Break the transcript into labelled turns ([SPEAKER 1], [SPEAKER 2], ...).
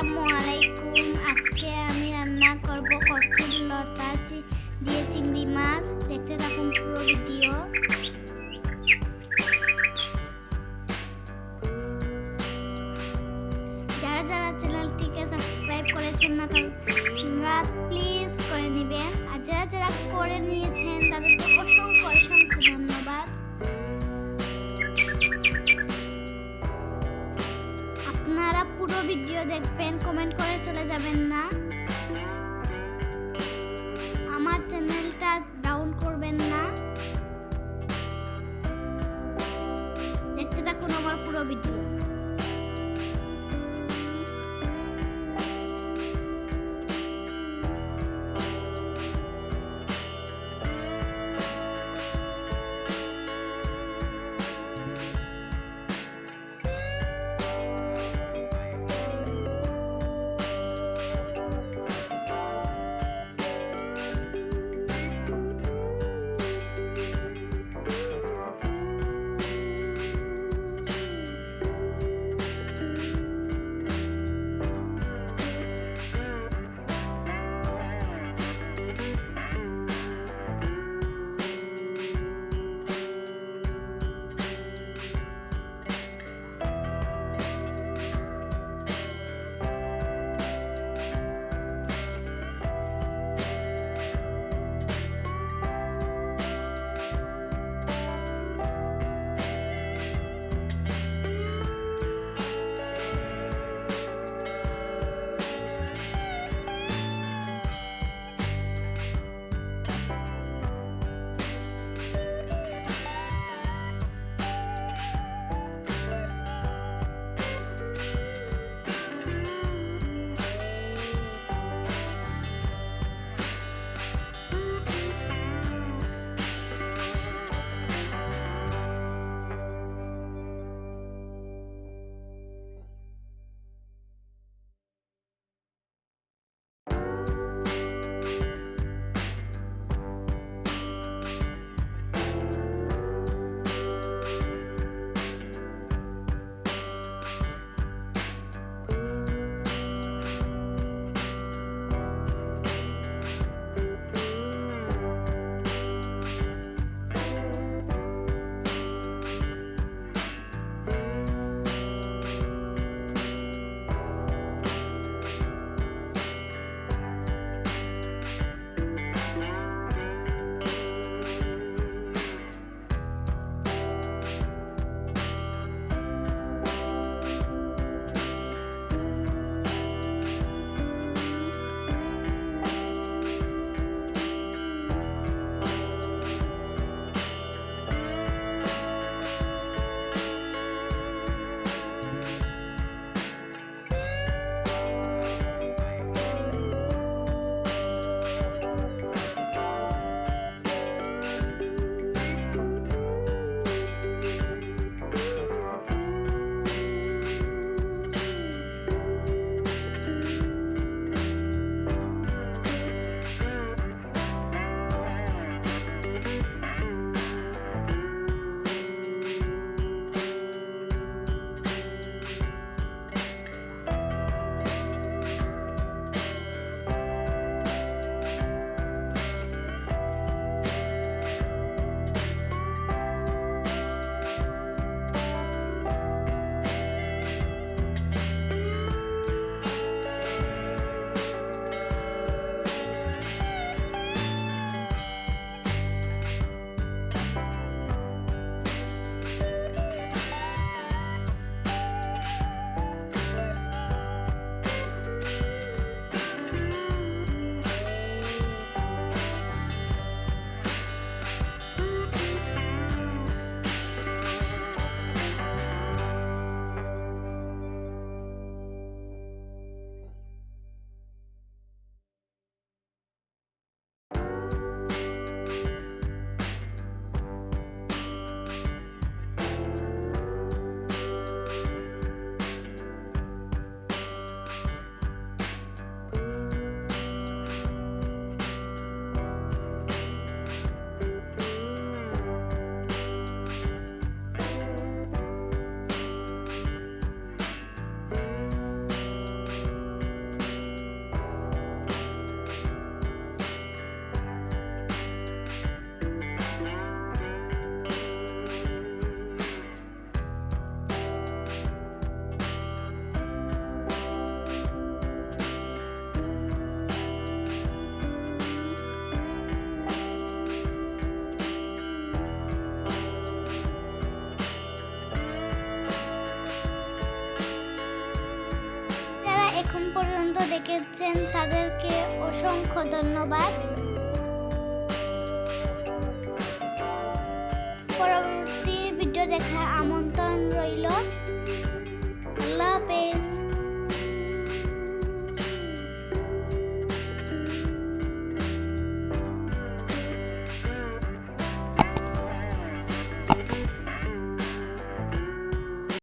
[SPEAKER 1] আসসালামু আলাইকুম। আজকে আমি রান্না করব কচুর লতা দিয়ে চিংড়ি মাছ। দেখতে থাকুন পুরো ভিডিও। যারা যারা চ্যানেলটিকে সাবস্ক্রাইব করেছেন না তারা প্লিজ করে নেবেন, আর যারা যারা করে নিয়েছেন তাদেরকে অসংখ্য অসংখ্য ধন্যবাদ। আপনারা পুরো ভিডিও দেখবেন, কমেন্ট করে চলে যাবেন না। আমার চ্যানেলটা ডাউন করবেন না। দেখতে থাকুন আমার পুরো ভিডিও। এখন পর্যন্ত দেখেছেন তাদেরকে অসংখ্য ধন্যবাদ। পরবর্তী ভিডিও দেখার আমন্ত্রণ